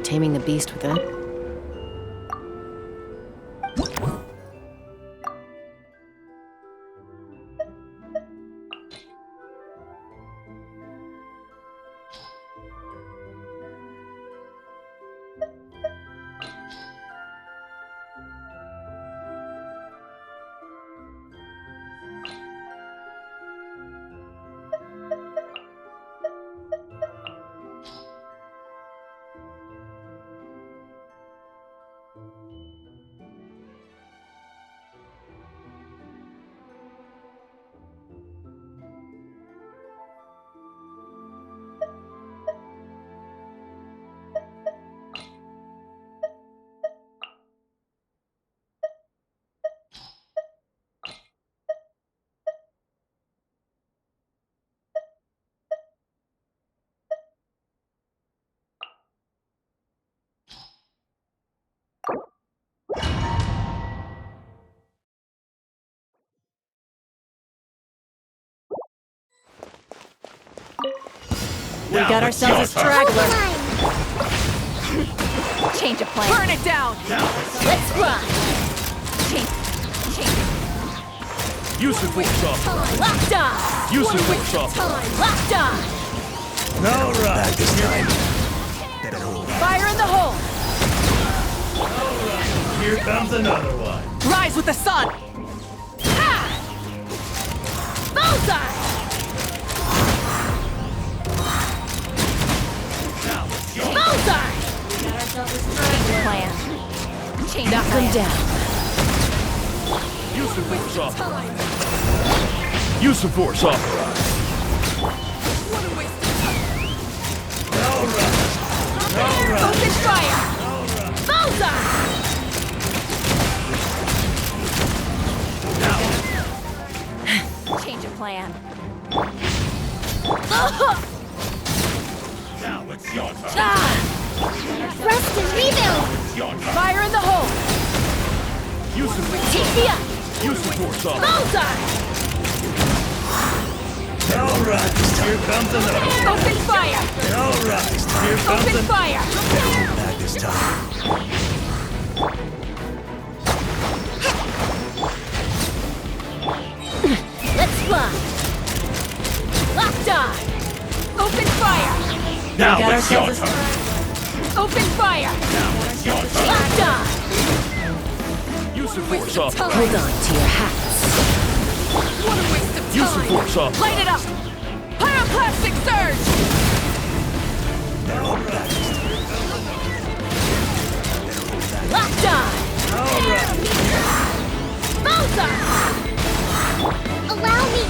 taming the beast within. We got ourselves a straggler. Change of plan. Burn it down. Let's run. Change. Use the force off. Locked on. Use the force off. Locked on. No rush. This time. Fire in the hole. Here comes another one. Rise with the sun. Ha! Bullseye. Bullseye. Got ourselves a straggler. Plan. Change Knock plan. them down. Use the force off. Use the force off. No rush. No rush. Focus fire. Bullseye. Change of plan. Now it's your turn. Rest and rebuild. It's your turn. Fire in the hole. Use the force. Take me up. Use the force off. Bullseye. No rush. Here comes another one. Open fire. No rush. Here comes Open another fire. Back this time. Let's fly. Locked on. Open fire. Now got it's your ourselves a turn. Open fire. Now it's your turn. Locked on. Use the force off. Hold on to your hats. What a waste of time. Use the force off. Light it up. Pyroclastic surge. Locked on. Bullseye. Allow me.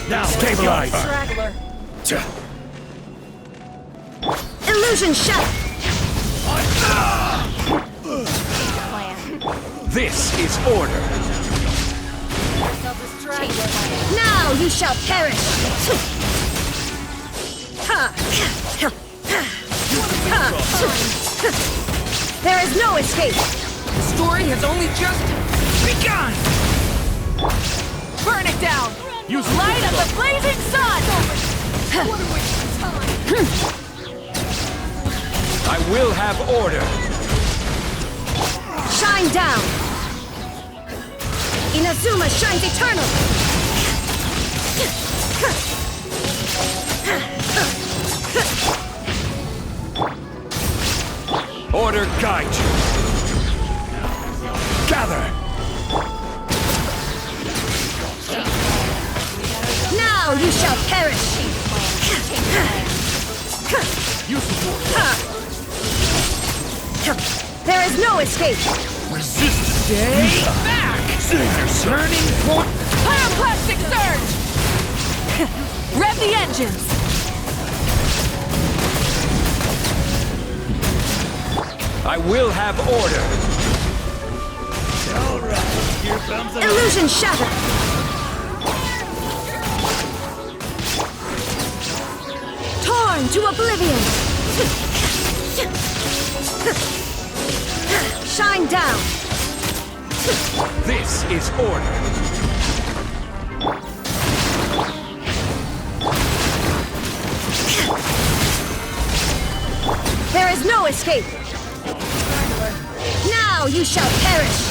Now stabilize. Straggler. Illusion shut! Plan. This is order. Straggler. you shall perish! There is no escape! The story has only just begun! Burn it down! Use Light of the blazing sun! What a waste of time! I will have order. Shine down! Inazuma shines eternal! Order guide you. Gather. Now you shall perish! Use the force. There is no escape! Resistance. Stay back! Save yourself. Turning point! Pyroclastic surge! Rev the engines! I will have order. All right, here comes the Illusion shatter! Torn to oblivion! Shine down! This is order. There is no escape! Now you shall perish!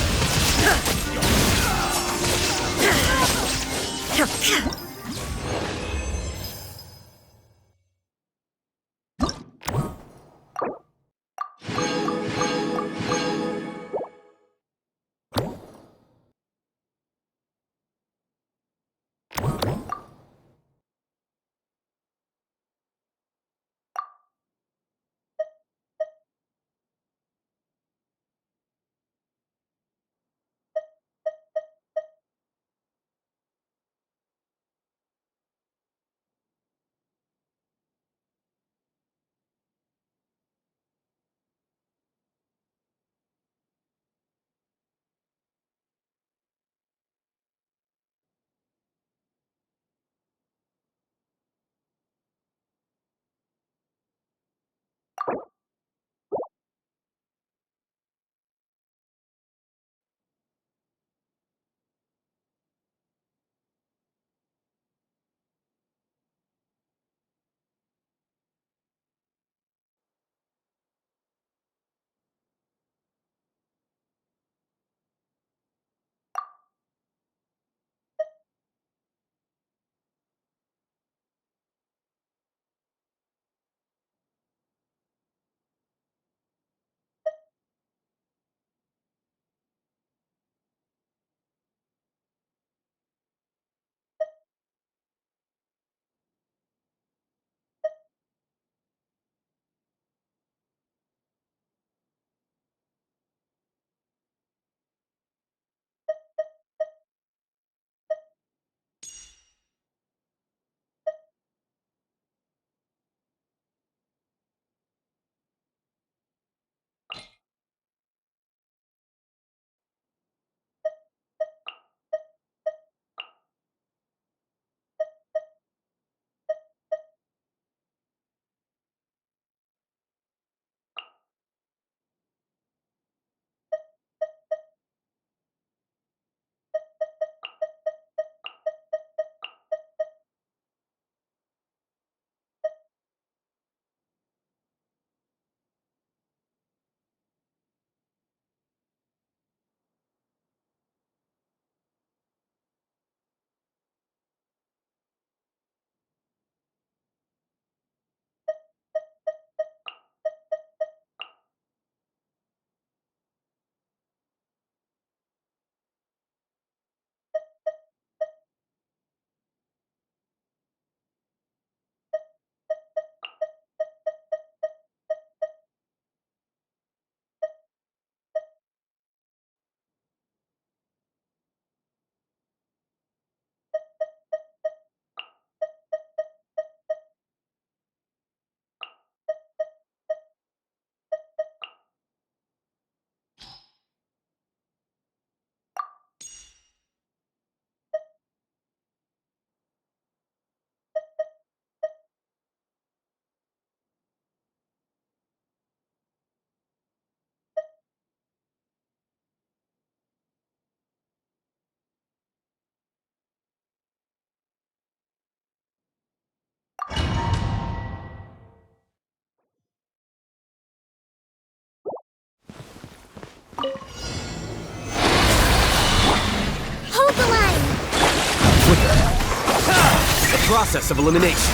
The process of elimination.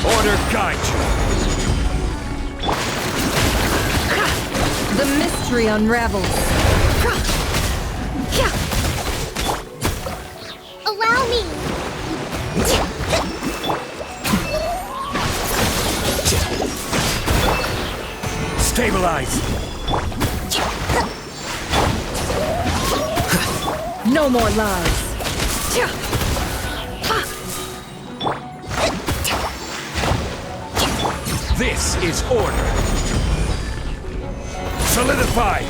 Order guide you. The mystery unravels. Allow me. Stabilize. No more lies. This is order. Solidify.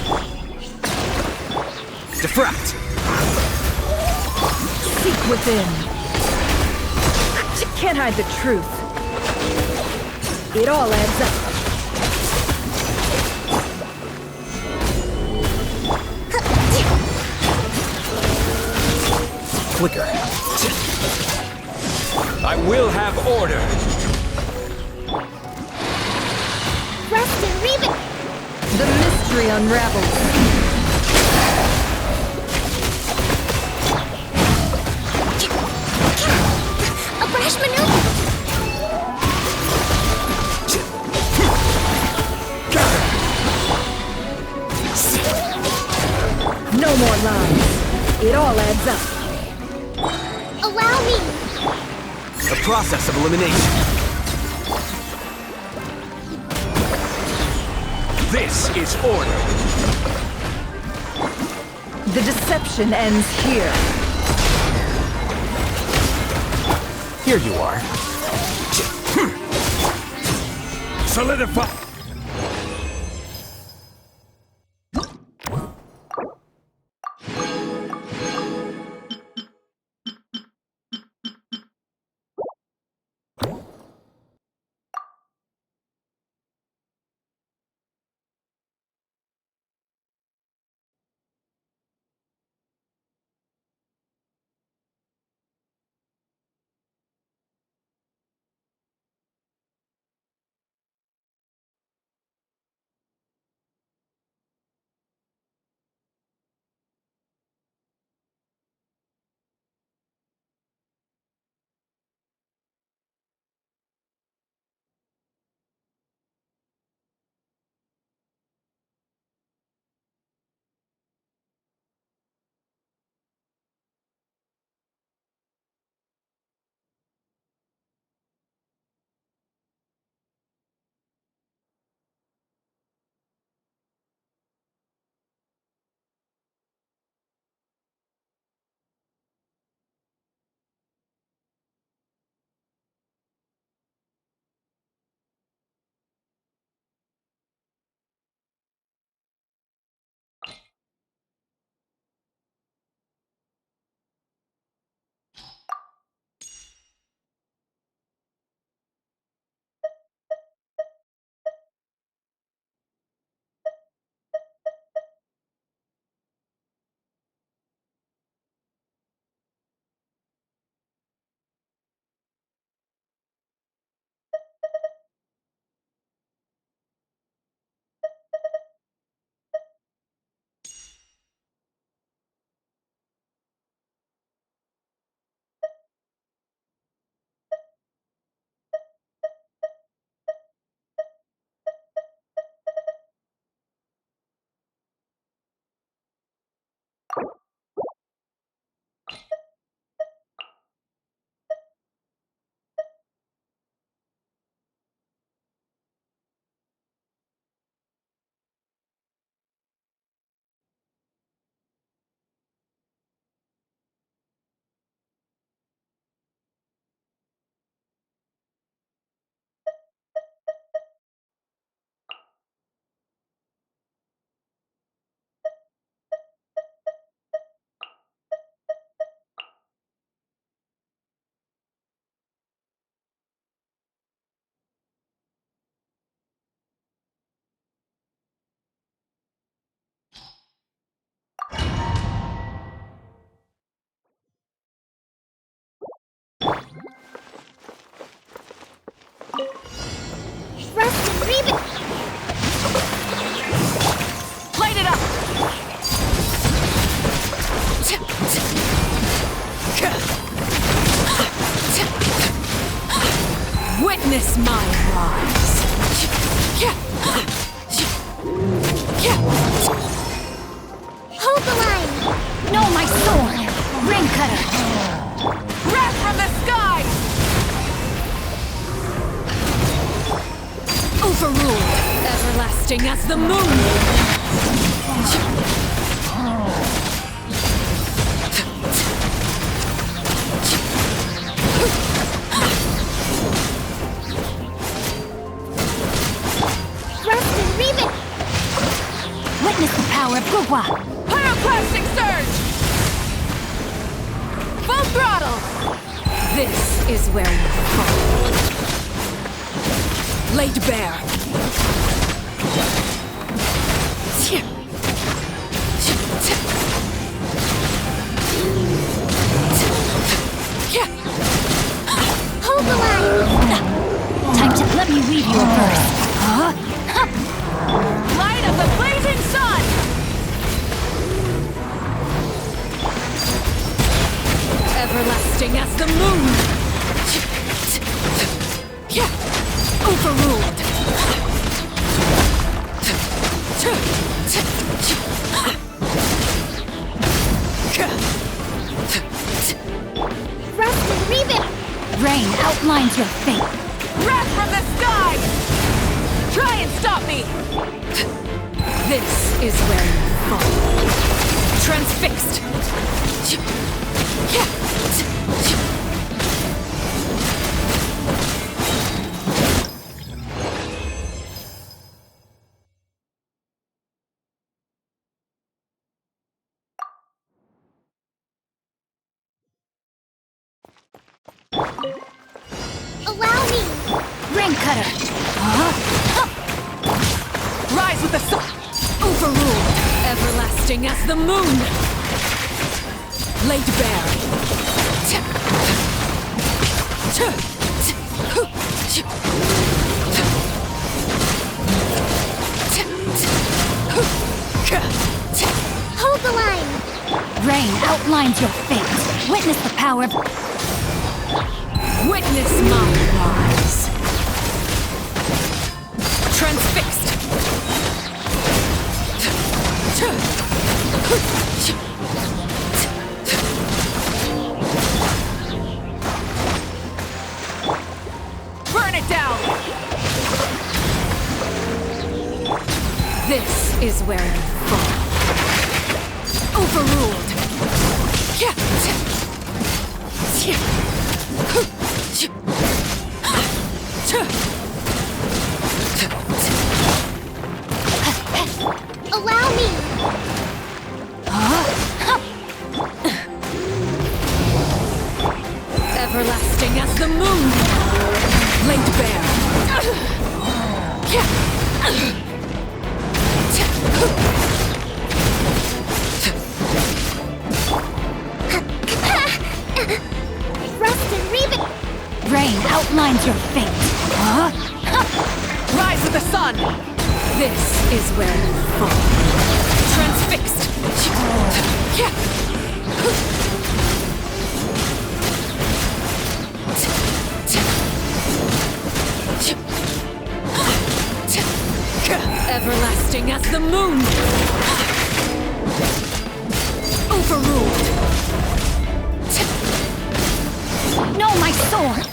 Diffract. Seek within. You can't hide the truth. It all adds up. Flicker. I will have order. Rest and rebuild. The mystery unravels. A brash maneuver. No more lies. It all adds up. Allow me. The process of elimination. This is order. The deception ends here. Here you are. Solidify. Witness my rise. Hold the line. No, my sword. Ring cutter. Wrath from the sky. Overruled. Everlasting as the moon. Thrust and reave it. Witness the power of Gugwa. Pyroclastic surge! Full throttle! This is where you fall. Laid bare. Hold the line. Time to let me weave you a verse. Light of the blazing sun! Everlasting as the moon! Overruled! Thrust and reave it. Rain outlines your fate. Wrath from the sky! Try and stop me! This is where you fall. Transfixed! Allow me. Ring cutter! Rise with the sun! Overruled! Everlasting as the moon! Laid bare! Hold the line. Rain outlines your fate. Witness the power of... Witness my rise. Transfixed. Burn it down. This is where you fall. Overruled. Allow me. Everlasting as the moon. Laid bare. Thrust and reave it. Rain outlines your fate. Rise with the sun. This is where you fall. Transfixed. Everlasting as the moon. Overruled. No, my sword.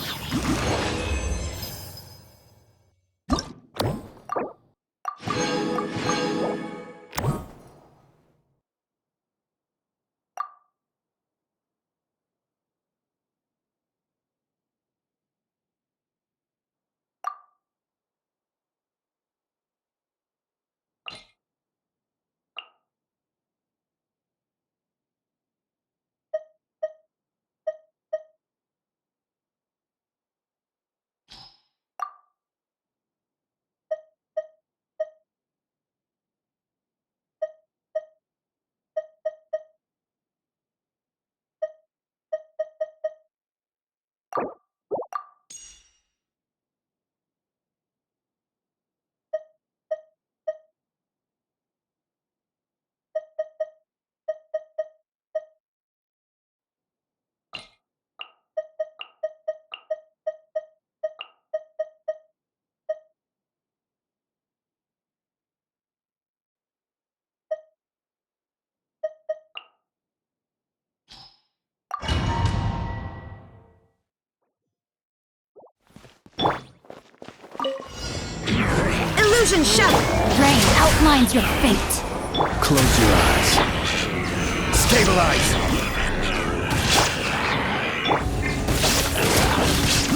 Illusion shattered! Rain outlines your fate. Close your eyes. Stabilize!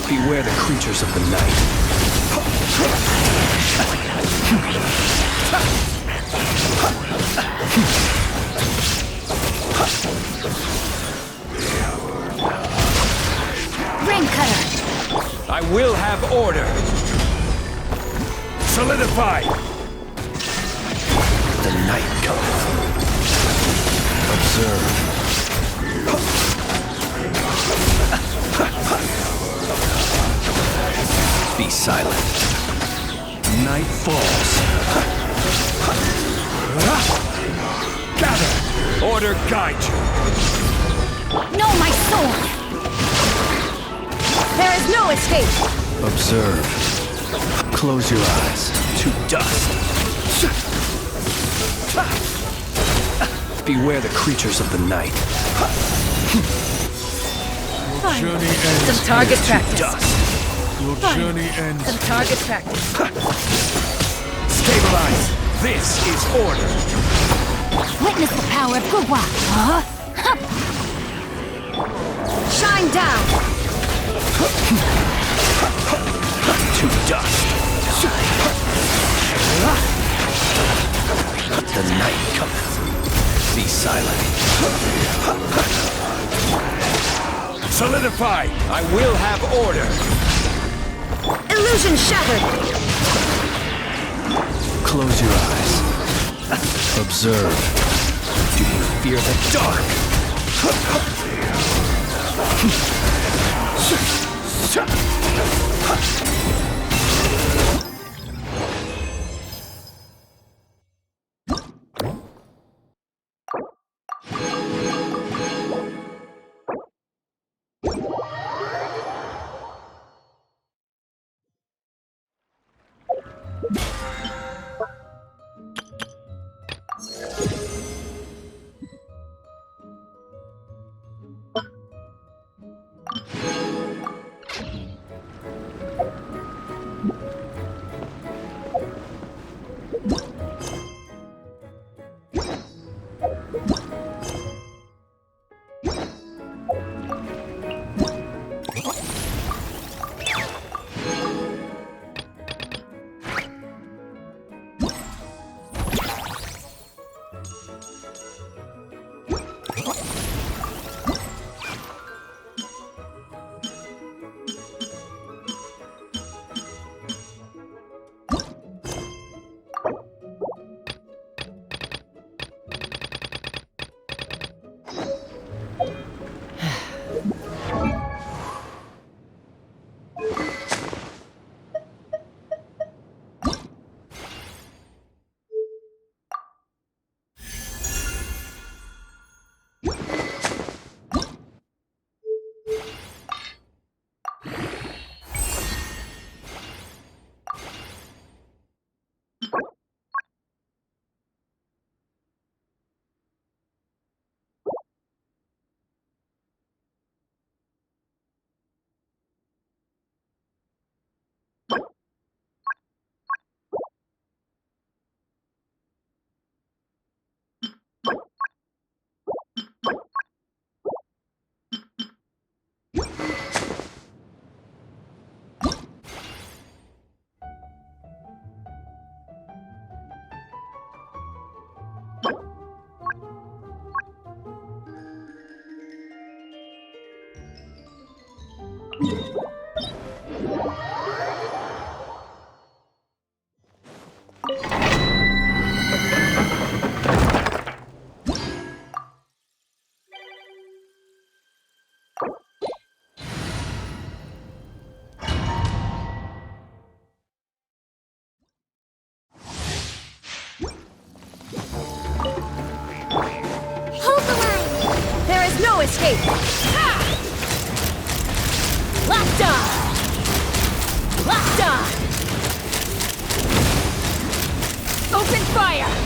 Beware the creatures of the night. Ring cutter! I will have order. Solidify! The night cometh. Observe. Be silent. Night falls. Gather! Order guide you! No, my sword! There is no escape! Observe. Close your eyes. To dust. Beware the creatures of the night. Journey ends. Some target To practice. dust. Your journey ends. Some target practice. Stabilize! This is order! Witness the power of Gugwa. Huh? Shine down! To dust. The night cometh. Be silent. Solidify! I will have order. Illusion shattered! Close your eyes. Observe. Do you fear the dark? escape! Ha! Locked on! Locked on! Open fire!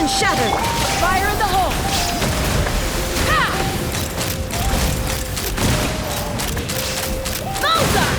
Illusion shattered! Fire in the hole! Ha! Bullseye!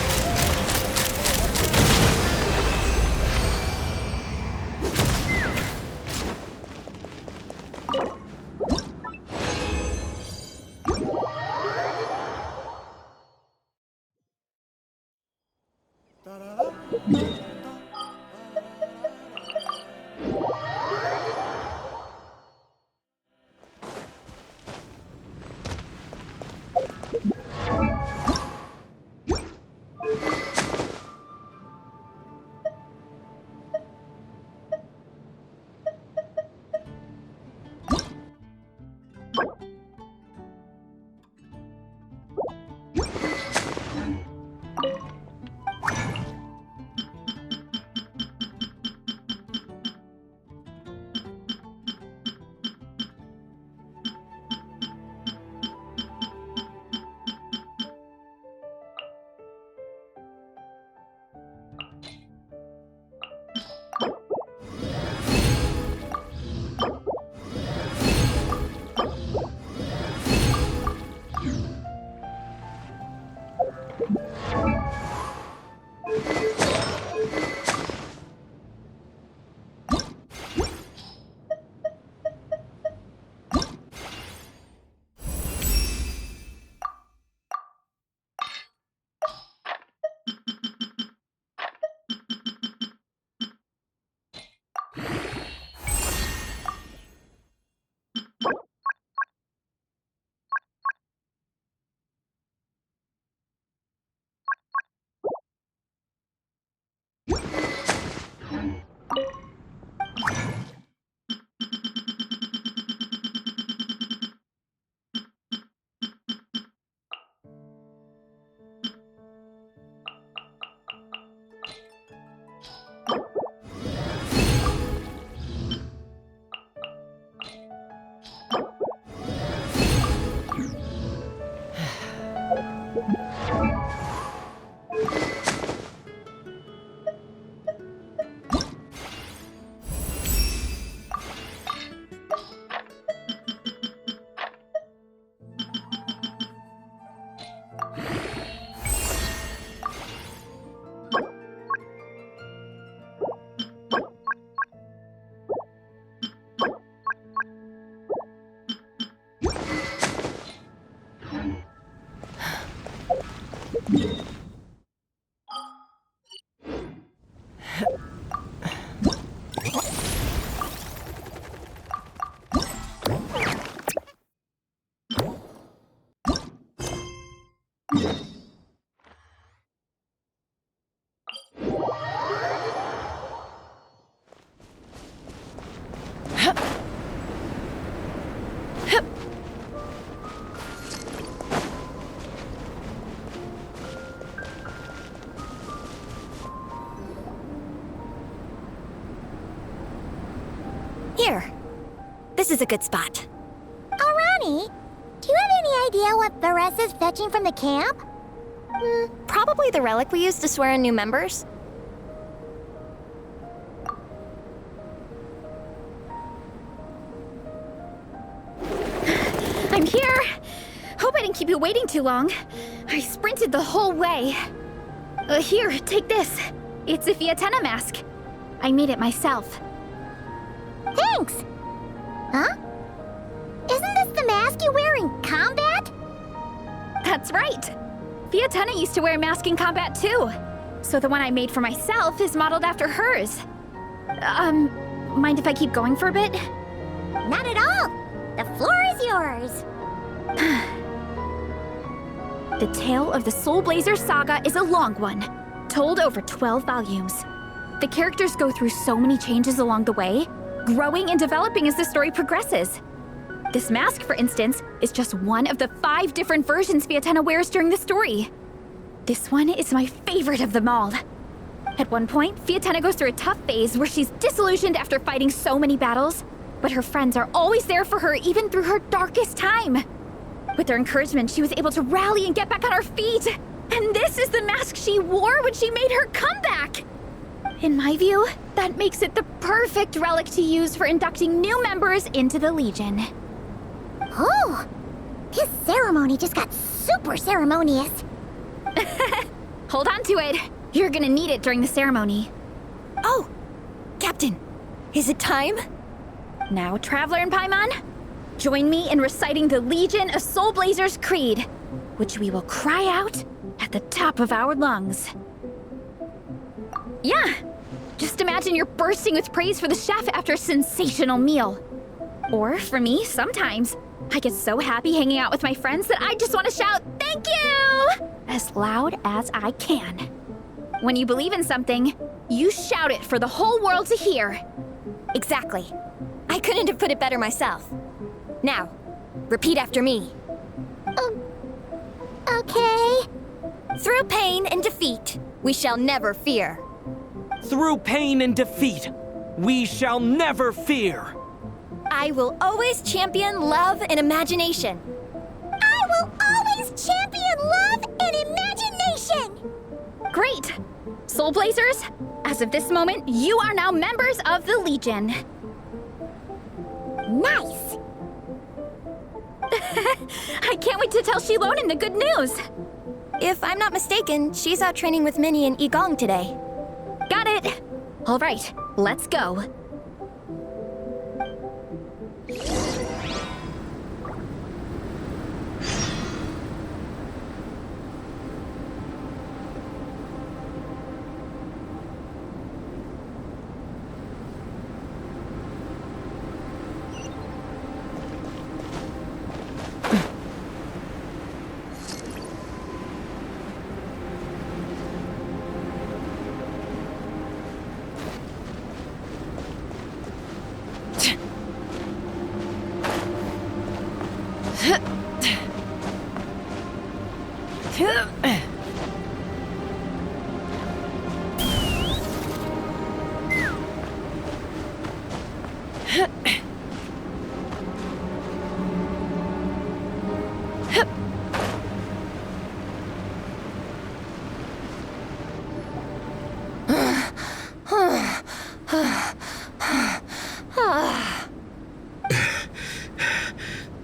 Here. This is a good spot. Alani, do you have any idea what Varese is fetching from the camp? Probably the relic we used to swear in new members. I'm here! Hope I didn't keep you waiting too long. I sprinted the whole way. Here, take this. It's a Fiatena mask. I made it myself. Thanks! Huh? Isn't this the mask you wear in combat? That's right! Fiatena used to wear a mask in combat too. So the one I made for myself is modeled after hers. Mind if I keep going for a bit? Not at all! The floor is yours! The tale of the Soul Blazer saga is a long one, told over 12 volumes. The characters go through so many changes along the way, growing and developing as the story progresses. This mask, for instance, is just one of the 5 different versions Fiatena wears during the story. This one is my favorite of them all. At one point, Fiatena goes through a tough phase where she's disillusioned after fighting so many battles, but her friends are always there for her even through her darkest time. With their encouragement, she was able to rally and get back on her feet. And this is the mask she wore when she made her comeback. In my view, that makes it the perfect relic to use for inducting new members into the Legion. Oh, this ceremony just got super ceremonious. Hold on to it. You're gonna need it during the ceremony. Oh, Captain, is it time? Now, Traveler and Paimon, join me in reciting the Legion of Soul Blazers Creed, which we will cry out at the top of our lungs. Yeah, just imagine you're bursting with praise for the chef after a sensational meal. Or for me, sometimes, I get so happy hanging out with my friends that I just want to shout, "Thank you!" as loud as I can. When you believe in something, you shout it for the whole world to hear. Exactly. I couldn't have put it better myself. Now, repeat after me. Okay. Through pain and defeat, we shall never fear. Through pain and defeat, we shall never fear. I will always champion love and imagination. I will always champion love and imagination. Great! Soul Blazers, as of this moment, you are now members of the Legion. Nice. I can't wait to tell Shilonen the good news. If I'm not mistaken, she's out training with Minnie and Igong today. Got it. All right, let's go.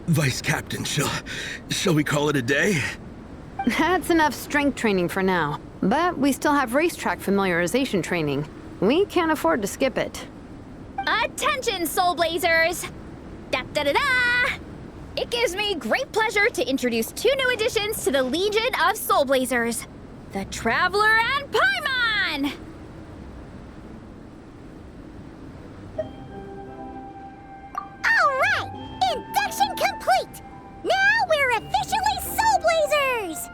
Vice Captain, shall we call it a day? That's enough strength training for now. But we still have racetrack familiarization training. We can't afford to skip it. Attention, Soul Blazers! Da-da-da-da! It gives me great pleasure to introduce two new additions to the Legion of Soul Blazers, the Traveler and Paimon! All right, induction complete. Now we're officially Soul Blazers.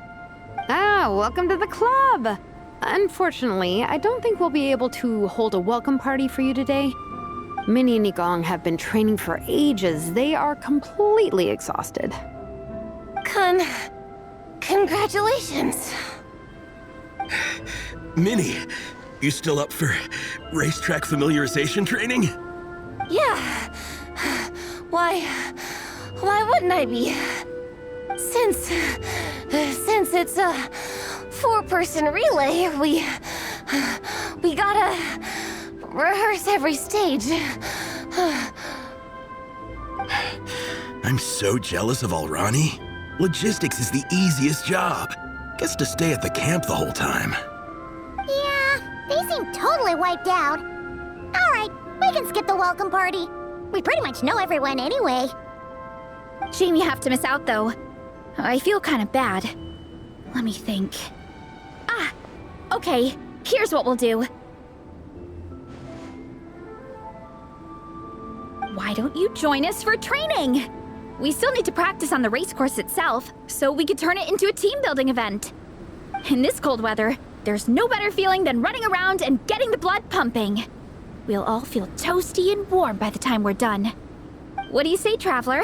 Ah, welcome to the club! Unfortunately, I don't think we'll be able to hold a welcome party for you today. Minnie and Igong have been training for ages. They are completely exhausted. Congratulations. Minnie, you still up for racetrack familiarization training? Yeah. Why wouldn't I be? Since it's a four-person relay, we gotta rehearse every stage. I'm so jealous of Alrani. Logistics is the easiest job. Gets to stay at the camp the whole time. Yeah, they seem totally wiped out. All right, we can skip the welcome party. We pretty much know everyone anyway. Shame you have to miss out, though. I feel kind of bad. Let me think. Ah, okay, here's what we'll do. Why don't you join us for training? We still need to practice on the race course itself, so we could turn it into a team-building event. In this cold weather, there's no better feeling than running around and getting the blood pumping. We'll all feel toasty and warm by the time we're done. What do you say, Traveler?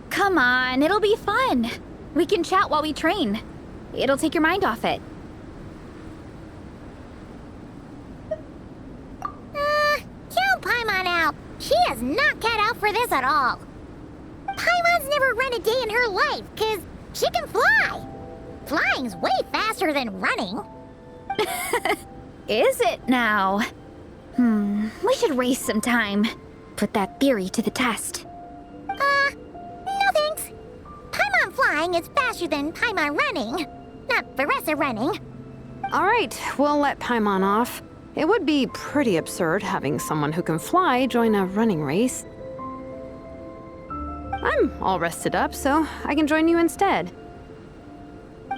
Come on, it'll be fun. We can chat while we train. It'll take your mind off it. Count Paimon out. She is not cut out for this at all. Paimon's Veresa's never run a day in her life, because she can fly. Flying's way faster than running. Is it now? We should race sometime. Put that theory to the test. No thanks. Paimon flying is faster than Paimon running. Not Veresa running. All right, we'll let Paimon off. It would be pretty absurd having someone who can fly join a running race. I'm all rested up, so I can join you instead.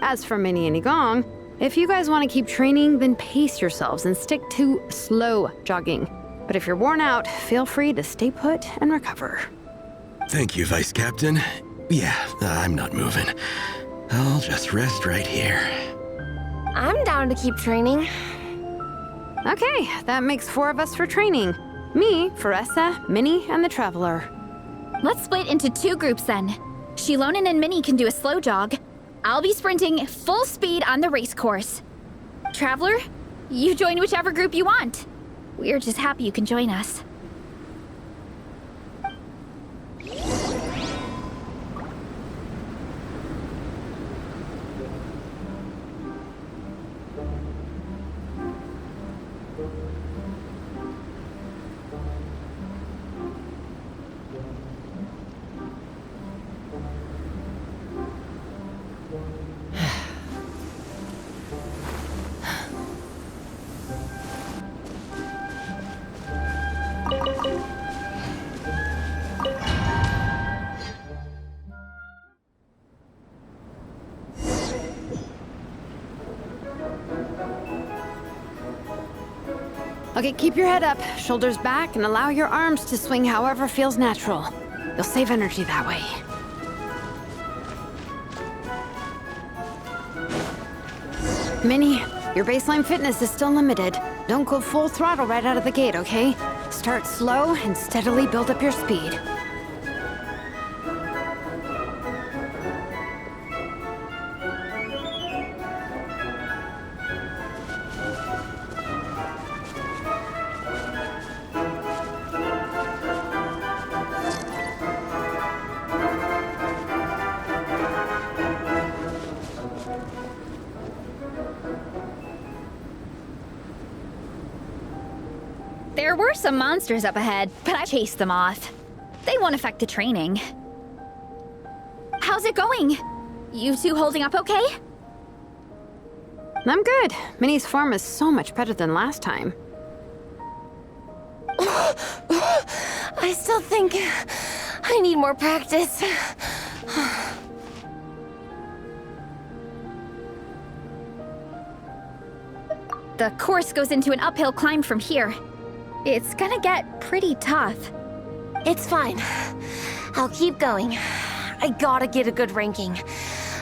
As for Minnie and Igong, if you guys want to keep training, then pace yourselves and stick to slow jogging. But if you're worn out, feel free to stay put and recover. Thank you, Vice Captain. Yeah, I'm not moving. I'll just rest right here. I'm down to keep training. Okay, that makes 4 of us for training. Me, Veresa, Minnie, and the Traveler. Let's split into 2 groups then. Shilonen and Minnie can do a slow jog. I'll be sprinting full speed on the race course. Traveler, you join whichever group you want. We're just happy you can join us. Okay, keep your head up, shoulders back, and allow your arms to swing however feels natural. You'll save energy that way. Minnie, your baseline fitness is still limited. Don't go full throttle right out of the gate, okay? Start slow and steadily build up your speed. There were some monsters up ahead, but I chased them off. They won't affect the training. How's it going? You two holding up okay? I'm good. Minnie's form is so much better than last time. I still think I need more practice. The course goes into an uphill climb from here. It's gonna get pretty tough. It's fine. I'll keep going. I gotta get a good ranking.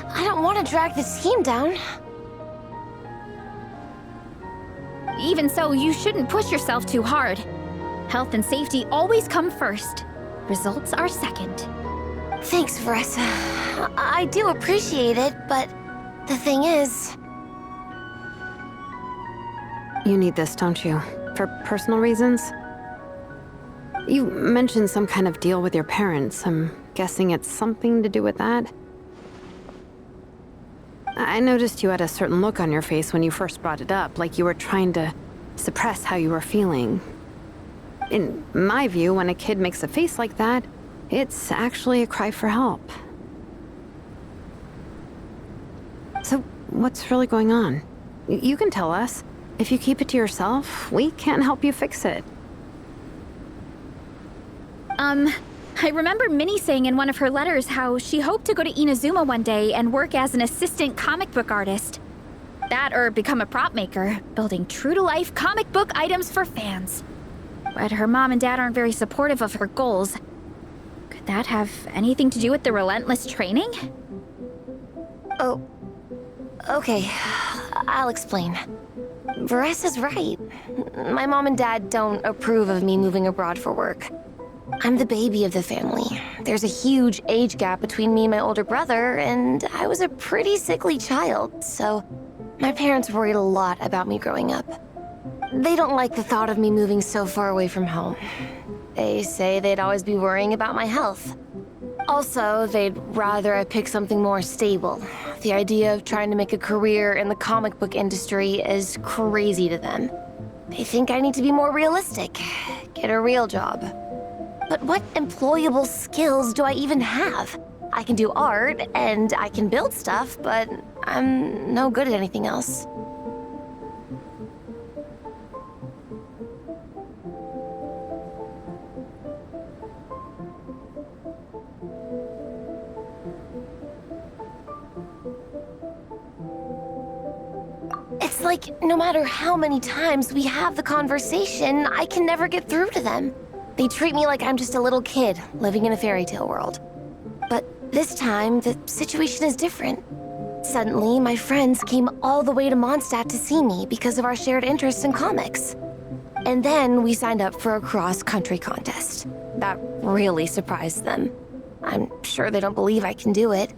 I don't want to drag this team down. Even so, you shouldn't push yourself too hard. Health and safety always come first. Results are second. Thanks, Veresa. I do appreciate it, but the thing is... You need this, don't you? For personal reasons? You mentioned some kind of deal with your parents. I'm guessing it's something to do with that? I noticed you had a certain look on your face when you first brought it up, like you were trying to suppress how you were feeling. In my view, when a kid makes a face like that, it's actually a cry for help. So, what's really going on? You can tell us. If you keep it to yourself, we can't help you fix it. I remember Minnie saying in one of her letters how she hoped to go to Inazuma one day and work as an assistant comic book artist. That or become a prop maker, building true-to-life comic book items for fans. But her mom and dad aren't very supportive of her goals. Could that have anything to do with the relentless training? Oh, okay. I'll explain. Veresa's right. My mom and dad don't approve of me moving abroad for work. I'm the baby of the family. There's a huge age gap between me and my older brother, and I was a pretty sickly child, so my parents worried a lot about me growing up. They don't like the thought of me moving so far away from home. They say they'd always be worrying about my health. Also, they'd rather I pick something more stable. The idea of trying to make a career in the comic book industry is crazy to them. They think I need to be more realistic, get a real job. But what employable skills do I even have? I can do art, and I can build stuff, but I'm no good at anything else. It's like, no matter how many times we have the conversation, I can never get through to them. They treat me like I'm just a little kid living in a fairy tale world. But this time, the situation is different. Suddenly, my friends came all the way to Mondstadt to see me because of our shared interest in comics. And then we signed up for a cross-country contest. That really surprised them. I'm sure they don't believe I can do it.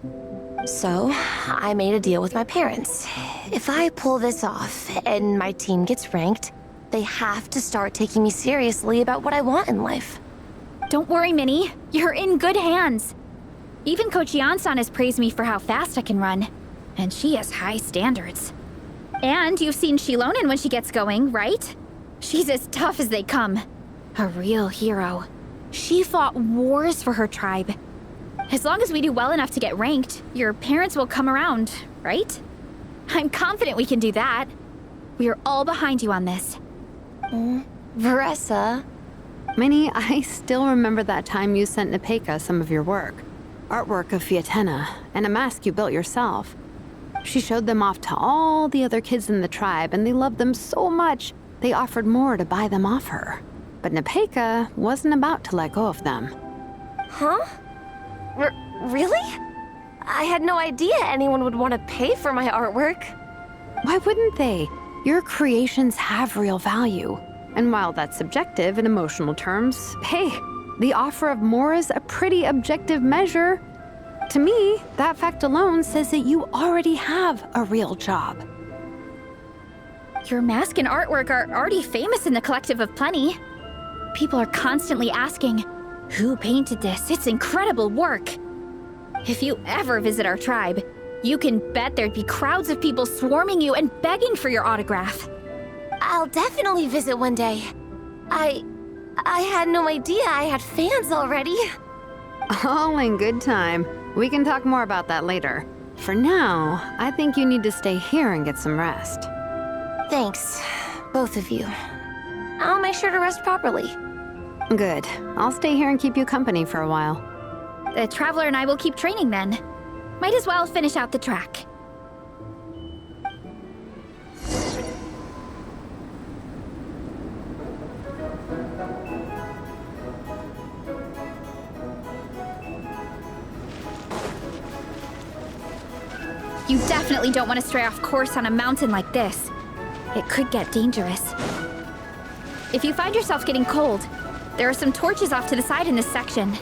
So, I made a deal with my parents. If I pull this off and my team gets ranked, they have to start taking me seriously about what I want in life. Don't worry, Minnie. You're in good hands. Even Coach Yan-san has praised me for how fast I can run. And she has high standards. And you've seen Shilonen when she gets going, right? She's as tough as they come. A real hero. She fought wars for her tribe. As long as we do well enough to get ranked, your parents will come around, right? I'm confident we can do that. We are all behind you on this. Veressa. Minnie, I still remember that time you sent Nepeka some of your work. Artwork of Fiatena, and a mask you built yourself. She showed them off to all the other kids in the tribe, and they loved them so much, they offered more to buy them off her. But Nepeka wasn't about to let go of them. Huh? Really? I had no idea anyone would want to pay for my artwork. Why wouldn't they? Your creations have real value. And while that's subjective in emotional terms, hey, the offer of more is a pretty objective measure. To me, that fact alone says that you already have a real job. Your mask and artwork are already famous in the Collective of Plenty. People are constantly asking, who painted this? It's incredible work. If you ever visit our tribe, you can bet there'd be crowds of people swarming you and begging for your autograph. I'll definitely visit one day. I had no idea I had fans already. All in good time. We can talk more about that later. For now, I think you need to stay here and get some rest. Thanks, both of you. I'll make sure to rest properly. Good. I'll stay here and keep you company for a while. The Traveler and I will keep training then. Might as well finish out the track. You definitely don't want to stray off course on a mountain like this. It could get dangerous. If you find yourself getting cold, there are some torches off to the side in this section.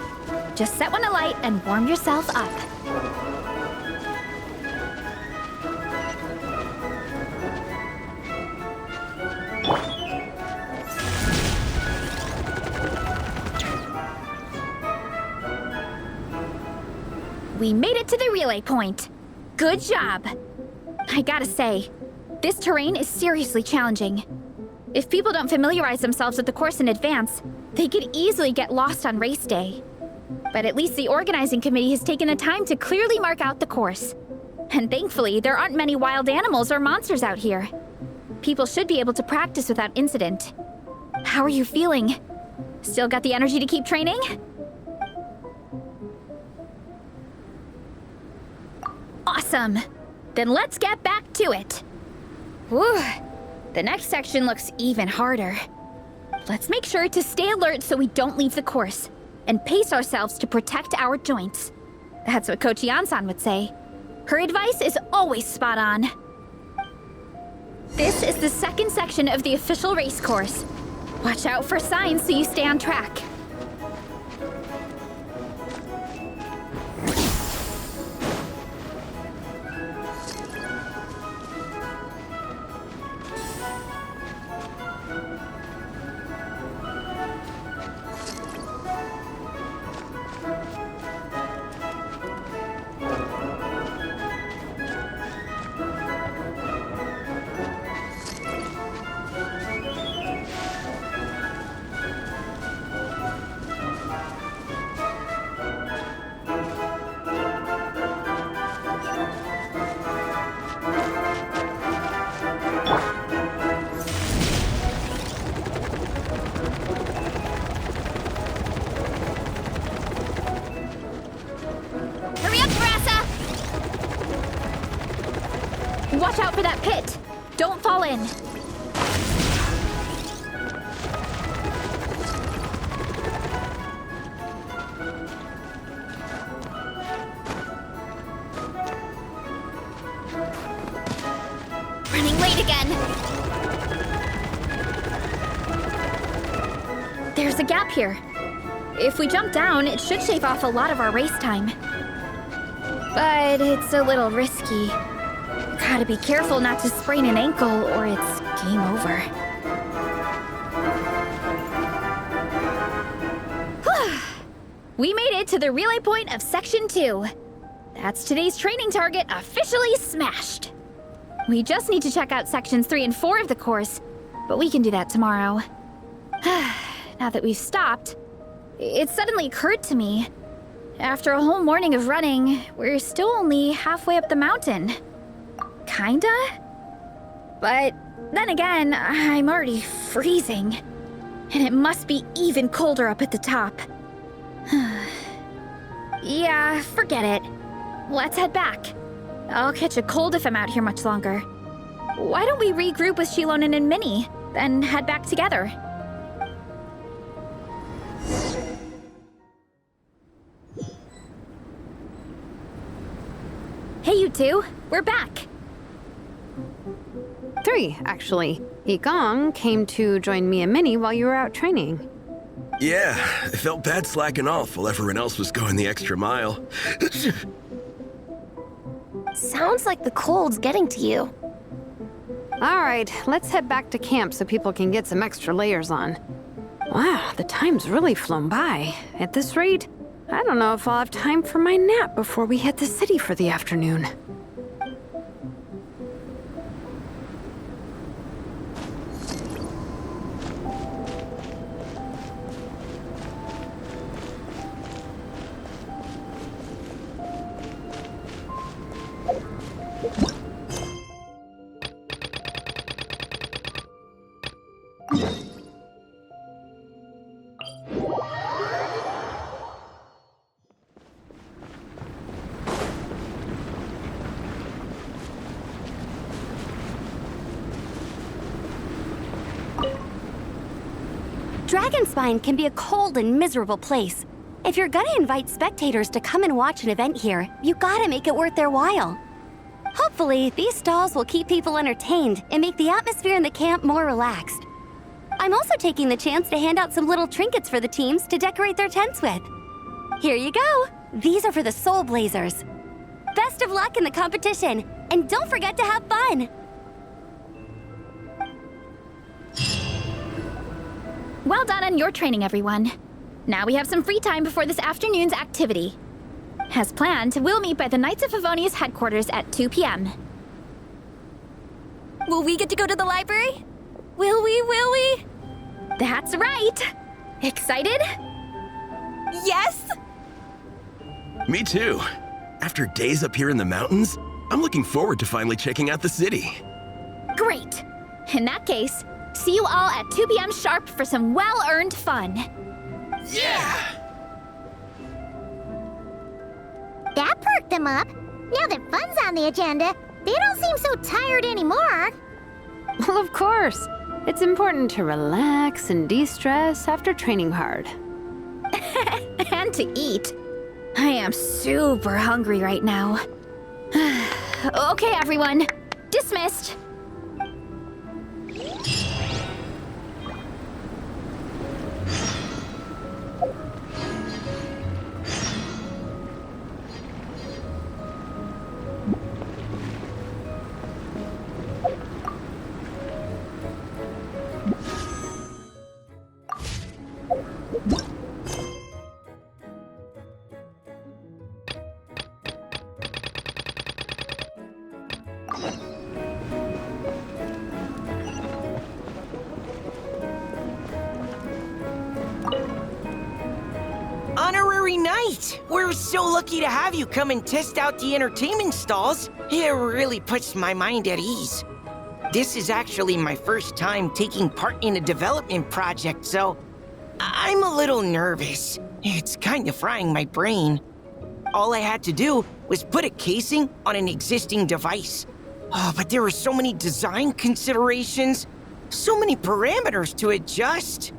Just set one alight and warm yourself up. We made it to the relay point. Good job. I gotta say, this terrain is seriously challenging. If people don't familiarize themselves with the course in advance, they could easily get lost on race day. But at least the organizing committee has taken the time to clearly mark out the course. And thankfully, there aren't many wild animals or monsters out here. People should be able to practice without incident. How are you feeling? Still got the energy to keep training? Awesome! Then let's get back to it! Whew! The next section looks even harder. Let's make sure to stay alert so we don't leave the course, and pace ourselves to protect our joints. That's what Coach Yan-san would say. Her advice is always spot on. This is the second section of the official race course. Watch out for signs so you stay on track. for that pit. Don't fall in. Running late again. There's a gap here. If we jump down, it should shave off a lot of our race time. But it's a little risky. Gotta be careful not to sprain an ankle or it's game over. We made it to the relay point of Section 2. That's today's training target officially smashed. We just need to check out Sections 3 and 4 of the course, but we can do that tomorrow. Now that we've stopped, it suddenly occurred to me. After a whole morning of running, we're still only halfway up the mountain. Kinda? But then again, I'm already freezing. And it must be even colder up at the top. Yeah, forget it. Let's head back. I'll catch a cold if I'm out here much longer. Why don't we regroup with Shilonen and Minnie, then head back together? Hey, you two. We're back. 3, actually. Igong came to join me and Minnie while you were out training. Yeah, I felt bad slacking off while everyone else was going the extra mile. Sounds like the cold's getting to you. All right, let's head back to camp so people can get some extra layers on. Wow, the time's really flown by. At this rate, I don't know if I'll have time for my nap before we hit the city for the afternoon. Dragonspine can be a cold and miserable place. If you're gonna invite spectators to come and watch an event here, you gotta make it worth their while. Hopefully, these stalls will keep people entertained and make the atmosphere in the camp more relaxed. I'm also taking the chance to hand out some little trinkets for the teams to decorate their tents with. Here you go. These are for the Soul Blazers. Best of luck in the competition, and don't forget to have fun! Well done on your training, everyone. Now we have some free time before this afternoon's activity. As planned, we'll meet by the Knights of Favonia's headquarters at 2 p.m. Will we get to go to the library? Will we? That's right! Excited? Yes! Me too. After days up here in the mountains, I'm looking forward to finally checking out the city. Great! In that case, see you all at 2 p.m. sharp for some well-earned fun. Yeah! That perked them up. Now that fun's on the agenda, they don't seem so tired anymore. Well, of course. It's important to relax and de-stress after training hard. And to eat. I am super hungry right now. Okay, everyone. Dismissed. Honorary Knight! We're so lucky to have you come and test out the entertainment stalls. It really puts my mind at ease. This is actually my first time taking part in a development project, so I'm a little nervous. It's kind of frying my brain. All I had to do was put a casing on an existing device. Oh, but there are so many design considerations, so many parameters to adjust.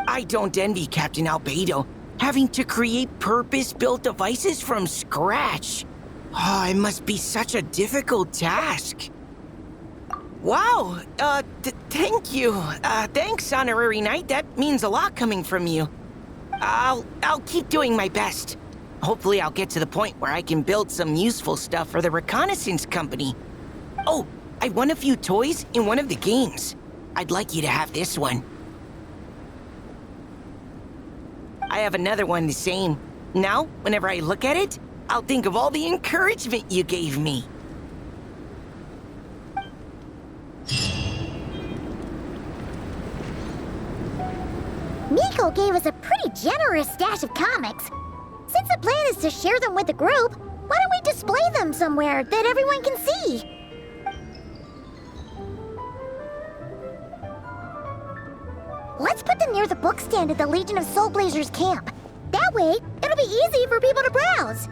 I don't envy Captain Albedo, having to create purpose-built devices from scratch. Oh, it must be such a difficult task. Wow, thank you. Thanks, Honorary Knight. That means a lot coming from you. I'll keep doing my best. Hopefully I'll get to the point where I can build some useful stuff for the reconnaissance company. Oh, I won a few toys in one of the games. I'd like you to have this one. I have another one the same. Now, whenever I look at it, I'll think of all the encouragement you gave me. Miko gave us a pretty generous stash of comics. Since the plan is to share them with the group, why don't we display them somewhere that everyone can see? Let's put them near the book stand at the Legion of Soul Blazers camp. That way, it'll be easy for people to browse.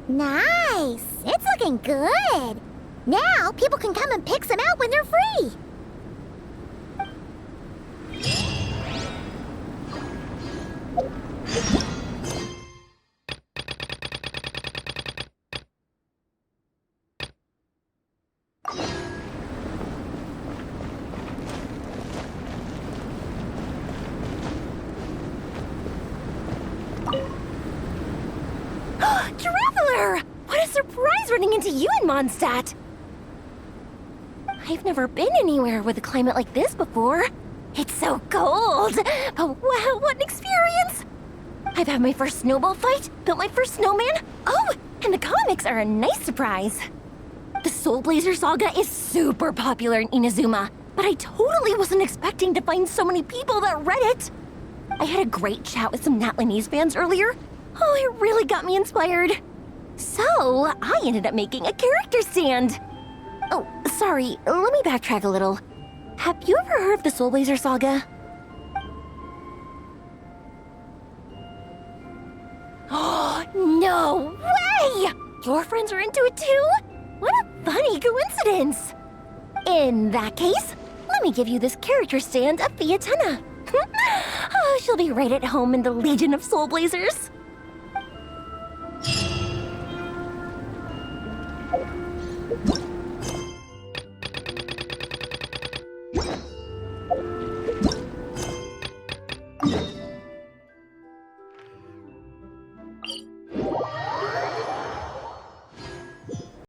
Nice! It's looking good! Now, people can come and pick some out when they're free! Traveler! What a surprise running into you in Mondstadt! I've never been anywhere with a climate like this before. It's so cold! But wow, what an experience! I've had my first snowball fight, built my first snowman. Oh, and the comics are a nice surprise. The Soul Blazer saga is super popular in Inazuma, but I totally wasn't expecting to find so many people that read it. I had a great chat with some Natlanese fans earlier. Oh, it really got me inspired. So, I ended up making a character stand. Oh, sorry, let me backtrack a little. Have you ever heard of the Soul Blazer saga? Oh, no way! Your friends are into it too? What a funny coincidence! In that case, let me give you this character stand of Fiatena. Oh, she'll be right at home in the Legion of Soul Blazers.